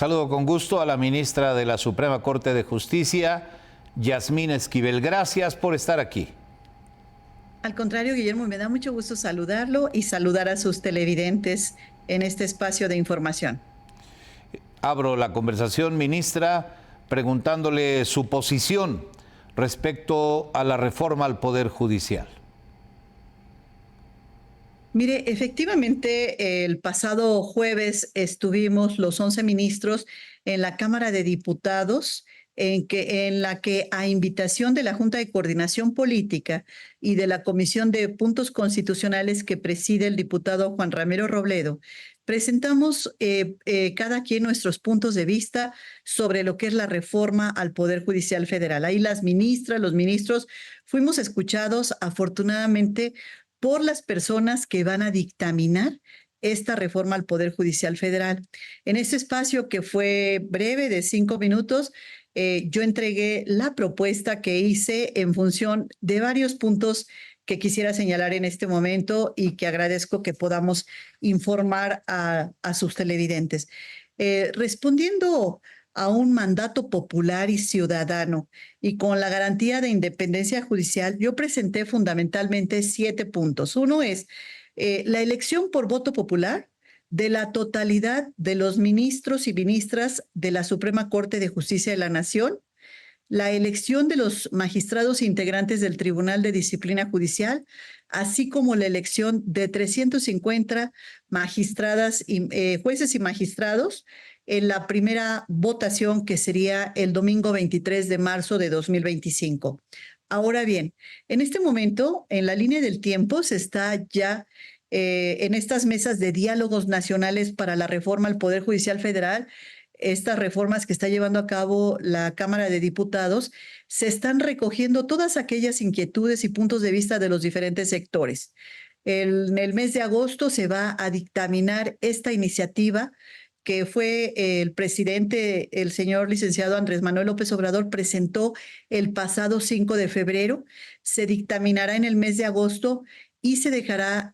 Saludo con gusto a la ministra de la Suprema Corte de Justicia, Yasmín Esquivel. Gracias por estar aquí. Al contrario, Guillermo, me da mucho gusto saludarlo y saludar a sus televidentes en este espacio de información. Abro la conversación, ministra, preguntándole su posición respecto a la reforma al Poder Judicial. Mire, efectivamente, el pasado jueves estuvimos los 11 ministros en la Cámara de Diputados, en la que a invitación de la Junta de Coordinación Política y de la Comisión de Puntos Constitucionales que preside el diputado Juan Ramiro Robledo, presentamos cada quien nuestros puntos de vista sobre lo que es la reforma al Poder Judicial Federal. Ahí las ministras, los ministros, fuimos escuchados afortunadamente por las personas que van a dictaminar esta reforma al Poder Judicial Federal. En este espacio que fue breve de 5 minutos, yo entregué la propuesta que hice en función de varios puntos que quisiera señalar en este momento y que agradezco que podamos informar a sus televidentes. Respondiendo a un mandato popular y ciudadano y con la garantía de independencia judicial, yo presenté fundamentalmente 7 puntos. Uno es la elección por voto popular de la totalidad de los ministros y ministras de la Suprema Corte de Justicia de la Nación, la elección de los magistrados integrantes del Tribunal de Disciplina Judicial, así como la elección de 350 magistradas y jueces y magistrados en la primera votación, que sería el domingo 23 de marzo de 2025. Ahora bien, en este momento, en la línea del tiempo, se está ya en estas mesas de diálogos nacionales para la reforma al Poder Judicial Federal. Estas reformas que está llevando a cabo la Cámara de Diputados, se están recogiendo todas aquellas inquietudes y puntos de vista de los diferentes sectores. En el mes de agosto se va a dictaminar esta iniciativa que fue el presidente, el señor licenciado Andrés Manuel López Obrador, presentó el pasado 5 de febrero. Se dictaminará en el mes de agosto y se dejará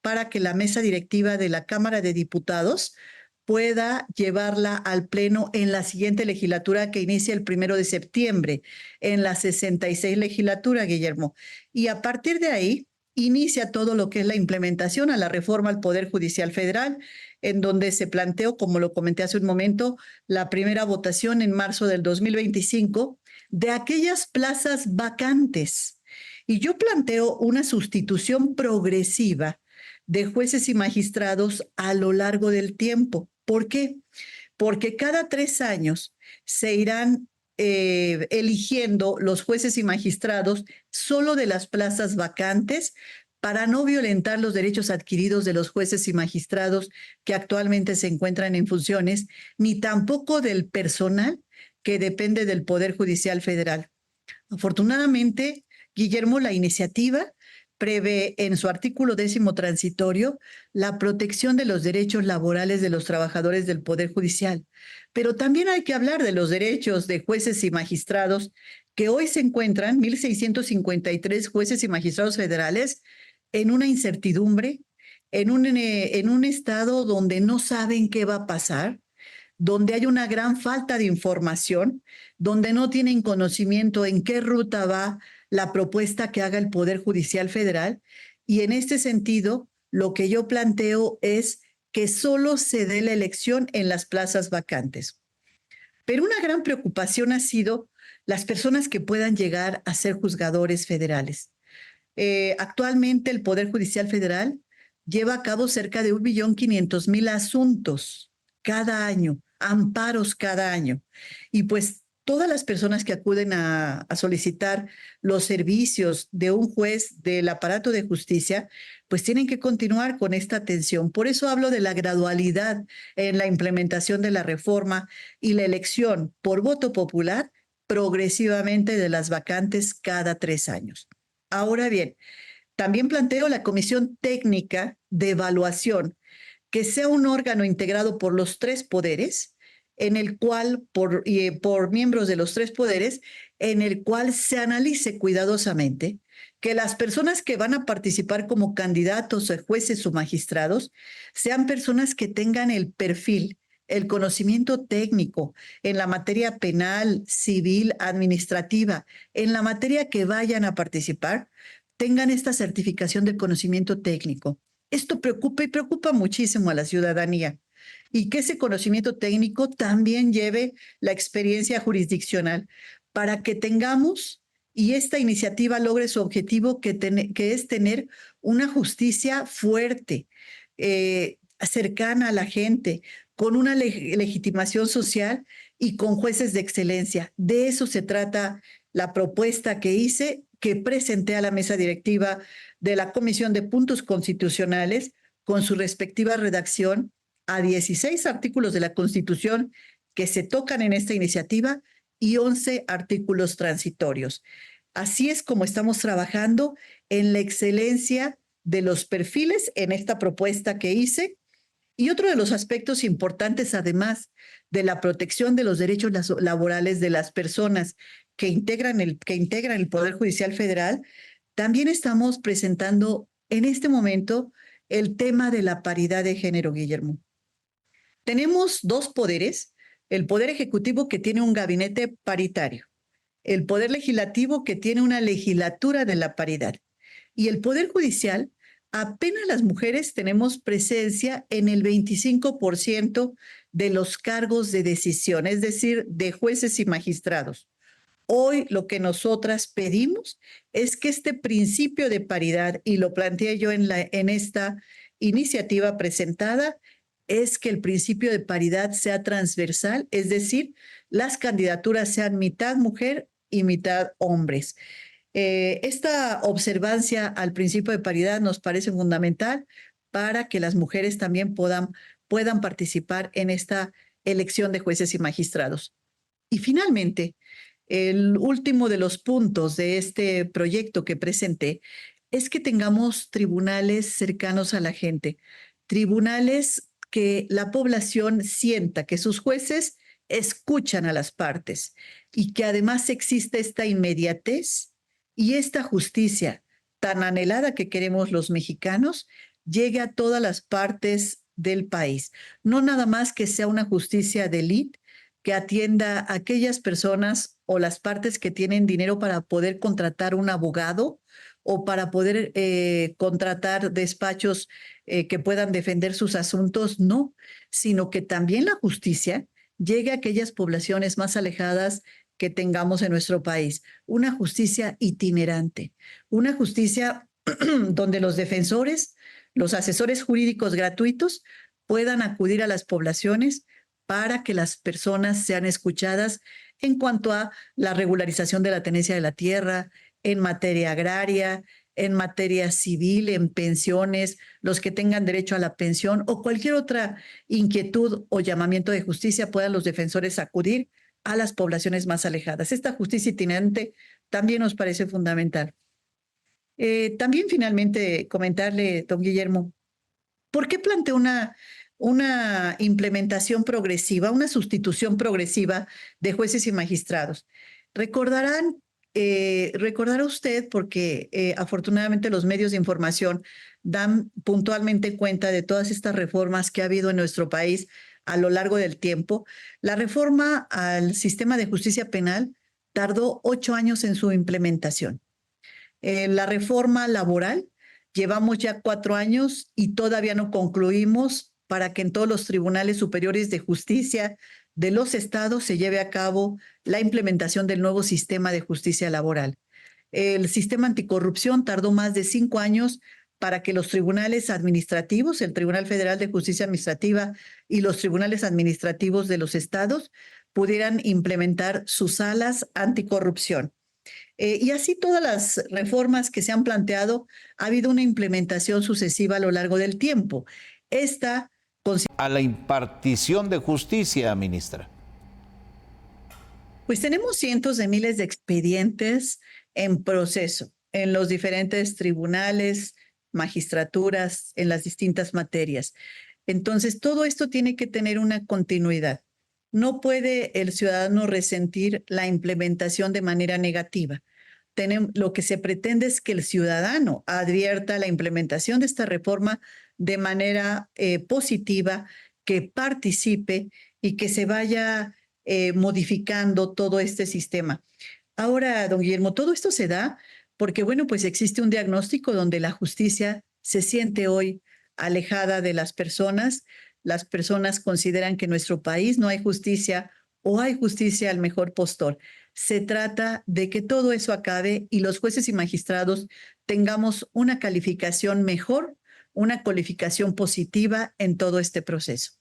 para que la mesa directiva de la Cámara de Diputados pueda llevarla al Pleno en la siguiente legislatura, que inicia el 1 de septiembre, en la 66 legislatura, Guillermo. Y a partir de ahí inicia todo lo que es la implementación a la reforma al Poder Judicial Federal, en donde se planteó, como lo comenté hace un momento, la primera votación en marzo del 2025 de aquellas plazas vacantes. Y yo planteo una sustitución progresiva de jueces y magistrados a lo largo del tiempo. ¿Por qué? Porque cada 3 años se irán eligiendo los jueces y magistrados solo de las plazas vacantes, para no violentar los derechos adquiridos de los jueces y magistrados que actualmente se encuentran en funciones, ni tampoco del personal que depende del Poder Judicial Federal. Afortunadamente, Guillermo, la iniciativa prevé en su artículo 10º transitorio la protección de los derechos laborales de los trabajadores del Poder Judicial. Pero también hay que hablar de los derechos de jueces y magistrados que hoy se encuentran, 1,653 jueces y magistrados federales, en una incertidumbre, en un estado donde no saben qué va a pasar, donde hay una gran falta de información, donde no tienen conocimiento en qué ruta va la propuesta que haga el Poder Judicial Federal. Y en este sentido, lo que yo planteo es que solo se dé la elección en las plazas vacantes. Pero una gran preocupación ha sido las personas que puedan llegar a ser juzgadores federales. Actualmente el Poder Judicial Federal lleva a cabo cerca de 1,500,000 asuntos cada año, amparos cada año. Y pues todas las personas que acuden a solicitar los servicios de un juez del aparato de justicia, pues tienen que continuar con esta atención. Por eso hablo de la gradualidad en la implementación de la reforma y la elección por voto popular progresivamente de las vacantes cada 3 años. Ahora bien, también planteo la Comisión Técnica de Evaluación, que sea un órgano integrado por los 3 poderes, en el cual, por miembros de los 3 poderes, en el cual se analice cuidadosamente que las personas que van a participar como candidatos a jueces o magistrados sean personas que tengan el perfil el conocimiento técnico en la materia penal, civil, administrativa, en la materia que vayan a participar, tengan esta certificación de conocimiento técnico. Esto preocupa y preocupa muchísimo a la ciudadanía. Y que ese conocimiento técnico también lleve la experiencia jurisdiccional para que tengamos y esta iniciativa logre su objetivo, que es tener una justicia fuerte, cercana a la gente, con una legitimación social y con jueces de excelencia. De eso se trata la propuesta que hice, que presenté a la mesa directiva de la Comisión de Puntos Constitucionales con su respectiva redacción a 16 artículos de la Constitución que se tocan en esta iniciativa y 11 artículos transitorios. Así es como estamos trabajando en la excelencia de los perfiles en esta propuesta que hice. Y otro de los aspectos importantes, además de la protección de los derechos laborales de las personas que integran el Poder Judicial Federal, también estamos presentando en este momento el tema de la paridad de género, Guillermo. Tenemos dos poderes: el Poder Ejecutivo, que tiene un gabinete paritario, el Poder Legislativo, que tiene una legislatura de la paridad, y el Poder Judicial. Apenas las mujeres tenemos presencia en el 25% de los cargos de decisión, es decir, de jueces y magistrados. Hoy lo que nosotras pedimos es que este principio de paridad, y lo planteé yo en esta iniciativa presentada, es que el principio de paridad sea transversal, es decir, las candidaturas sean mitad mujer y mitad hombres. Esta observancia al principio de paridad nos parece fundamental para que las mujeres también puedan participar en esta elección de jueces y magistrados. Y finalmente, el último de los puntos de este proyecto que presenté es que tengamos tribunales cercanos a la gente, tribunales que la población sienta que sus jueces escuchan a las partes y que además existe esta inmediatez y esta justicia tan anhelada que queremos los mexicanos llegue a todas las partes del país. No nada más que sea una justicia de élite que atienda a aquellas personas o las partes que tienen dinero para poder contratar un abogado o para poder contratar despachos que puedan defender sus asuntos, no, sino que también la justicia llegue a aquellas poblaciones más alejadas que tengamos en nuestro país. Una justicia itinerante, una justicia donde los defensores, los asesores jurídicos gratuitos puedan acudir a las poblaciones para que las personas sean escuchadas en cuanto a la regularización de la tenencia de la tierra, en materia agraria, en materia civil, en pensiones, los que tengan derecho a la pensión o cualquier otra inquietud o llamamiento de justicia, puedan los defensores acudir a las poblaciones más alejadas. Esta justicia itinerante también nos parece fundamental. También finalmente comentarle, don Guillermo, ¿por qué planteó una implementación progresiva, una sustitución progresiva de jueces y magistrados? Recordará usted, porque afortunadamente los medios de información dan puntualmente cuenta de todas estas reformas que ha habido en nuestro país a lo largo del tiempo. La reforma al sistema de justicia penal tardó 8 años en su implementación. La reforma laboral, llevamos ya 4 años y todavía no concluimos para que en todos los tribunales superiores de justicia de los estados se lleve a cabo la implementación del nuevo sistema de justicia laboral. El sistema anticorrupción tardó más de 5 años para que los tribunales administrativos, el Tribunal Federal de Justicia Administrativa y los tribunales administrativos de los estados pudieran implementar sus salas anticorrupción. Y así todas las reformas que se han planteado, ha habido una implementación sucesiva a lo largo del tiempo. Esta a la impartición de justicia, ministra. Pues tenemos cientos de miles de expedientes en proceso en los diferentes tribunales, magistraturas, en las distintas materias. Entonces, todo esto tiene que tener una continuidad. No puede el ciudadano resentir la implementación de manera negativa. Lo que se pretende es que el ciudadano advierta la implementación de esta reforma de manera positiva que participe y que se vaya modificando todo este sistema. Ahora, don Guillermo, todo esto se da porque, bueno, pues existe un diagnóstico donde la justicia se siente hoy alejada de las personas. Las personas consideran que en nuestro país no hay justicia o hay justicia al mejor postor. Se trata de que todo eso acabe y los jueces y magistrados tengamos una calificación mejor, una calificación positiva en todo este proceso.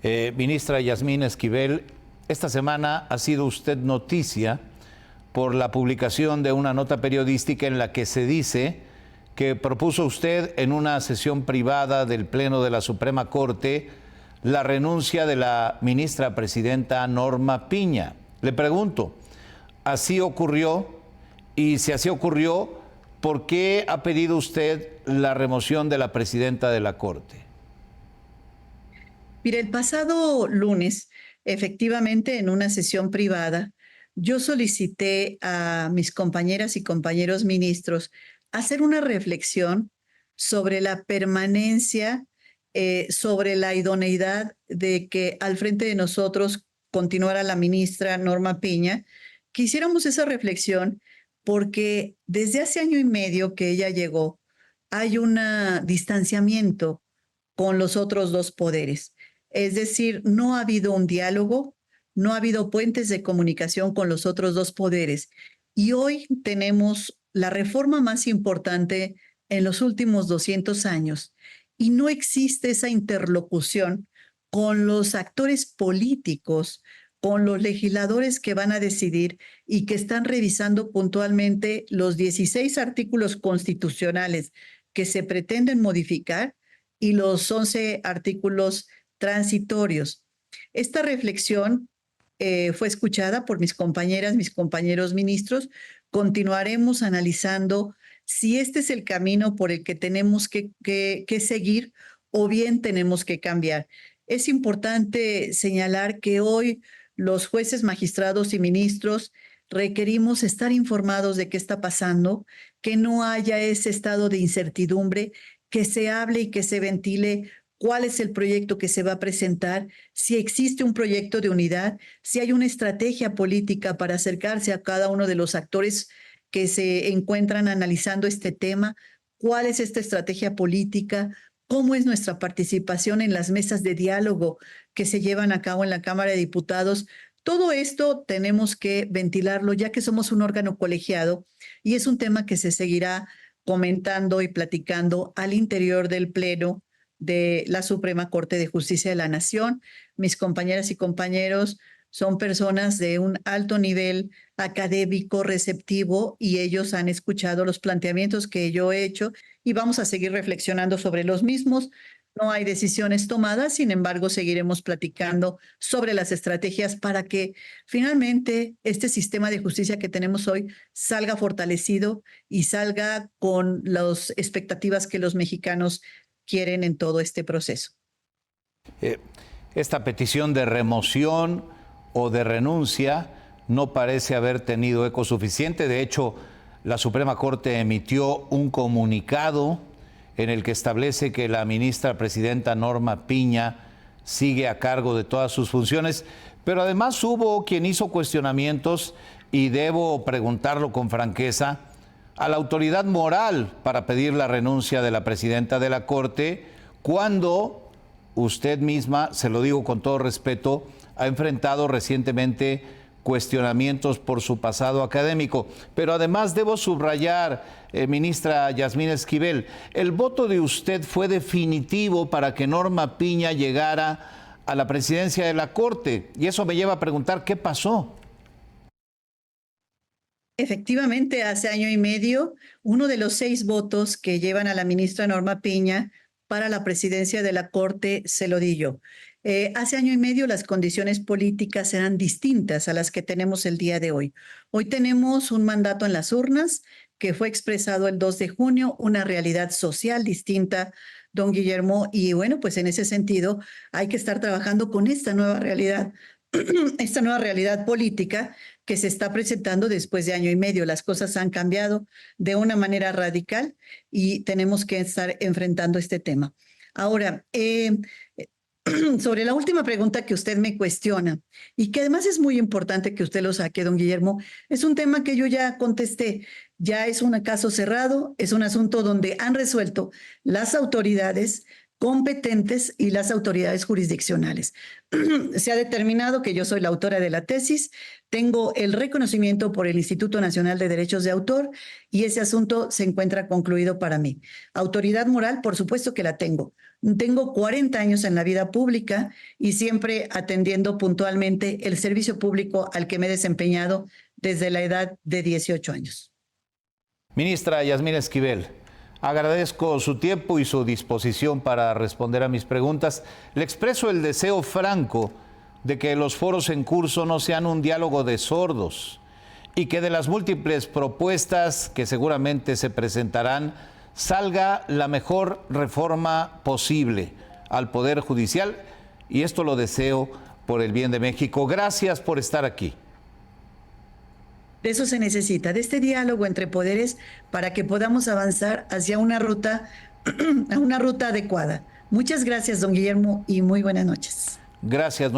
Ministra Yasmín Esquivel, esta semana ha sido usted noticia por la publicación de una nota periodística en la que se dice que propuso usted en una sesión privada del Pleno de la Suprema Corte la renuncia de la ministra presidenta Norma Piña. Le pregunto, ¿así ocurrió? Y si así ocurrió, ¿por qué ha pedido usted la remoción de la presidenta de la Corte? Mire, el pasado lunes, efectivamente, en una sesión privada, yo solicité a mis compañeras y compañeros ministros hacer una reflexión sobre la permanencia, sobre la idoneidad de que al frente de nosotros continuara la ministra Norma Piña, que hiciéramos esa reflexión porque desde hace año y medio que ella llegó, hay un distanciamiento con los otros dos poderes. Es decir, no ha habido un diálogo, no ha habido puentes de comunicación con los otros dos poderes. Y hoy tenemos la reforma más importante en los últimos 200 años y no existe esa interlocución con los actores políticos, con los legisladores que van a decidir y que están revisando puntualmente los 16 artículos constitucionales que se pretenden modificar y los 11 artículos transitorios. Esta reflexión fue escuchada por mis compañeras, mis compañeros ministros. Continuaremos analizando si este es el camino por el que tenemos que seguir o bien tenemos que cambiar. Es importante señalar que hoy los jueces, magistrados y ministros requerimos estar informados de qué está pasando, que no haya ese estado de incertidumbre, que se hable y que se ventile cuál es el proyecto que se va a presentar, si existe un proyecto de unidad, si hay una estrategia política para acercarse a cada uno de los actores que se encuentran analizando este tema, cuál es esta estrategia política, cómo es nuestra participación en las mesas de diálogo que se llevan a cabo en la Cámara de Diputados. Todo esto tenemos que ventilarlo ya que somos un órgano colegiado y es un tema que se seguirá comentando y platicando al interior del Pleno de la Suprema Corte de Justicia de la Nación. Mis compañeras y compañeros son personas de un alto nivel académico, receptivo, y ellos han escuchado los planteamientos que yo he hecho y vamos a seguir reflexionando sobre los mismos. No hay decisiones tomadas, sin embargo, seguiremos platicando sobre las estrategias para que finalmente este sistema de justicia que tenemos hoy salga fortalecido y salga con las expectativas que los mexicanos quieren en todo este proceso. Esta petición de remoción o de renuncia no parece haber tenido eco suficiente. De hecho, la Suprema Corte emitió un comunicado en el que establece que la ministra presidenta Norma Piña sigue a cargo de todas sus funciones, pero además hubo quien hizo cuestionamientos, y debo preguntarlo con franqueza, a la autoridad moral para pedir la renuncia de la presidenta de la Corte, cuando usted misma, se lo digo con todo respeto, ha enfrentado recientemente cuestionamientos por su pasado académico. Pero además debo subrayar, ministra Yasmín Esquivel, el voto de usted fue definitivo para que Norma Piña llegara a la presidencia de la Corte. Y eso me lleva a preguntar, ¿qué pasó? Efectivamente, hace año y medio, uno de los 6 votos que llevan a la ministra Norma Piña para la presidencia de la Corte se lo di yo. Hace año y medio las condiciones políticas eran distintas a las que tenemos el día de hoy. Hoy tenemos un mandato en las urnas que fue expresado el 2 de junio, una realidad social distinta, don Guillermo, y bueno, pues en ese sentido hay que estar trabajando con esta nueva realidad, esta nueva realidad política que se está presentando después de año y medio. Las cosas han cambiado de una manera radical y tenemos que estar enfrentando este tema. Ahora, Sobre la última pregunta que usted me cuestiona y que además es muy importante que usted lo saque, don Guillermo, es un tema que yo ya contesté. Ya es un caso cerrado, es un asunto donde han resuelto las autoridades competentes y las autoridades jurisdiccionales. Se ha determinado que yo soy la autora de la tesis, tengo el reconocimiento por el Instituto Nacional de Derechos de Autor y ese asunto se encuentra concluido para mí. Autoridad moral, por supuesto que la tengo. Tengo 40 años en la vida pública y siempre atendiendo puntualmente el servicio público al que me he desempeñado desde la edad de 18 años. Ministra Yasmín Esquivel, agradezco su tiempo y su disposición para responder a mis preguntas. Le expreso el deseo franco de que los foros en curso no sean un diálogo de sordos y que de las múltiples propuestas que seguramente se presentarán salga la mejor reforma posible al Poder Judicial, y esto lo deseo por el bien de México. Gracias por estar aquí. De eso se necesita, de este diálogo entre poderes para que podamos avanzar hacia una ruta, a una ruta adecuada. Muchas gracias, don Guillermo, y muy buenas noches. Gracias.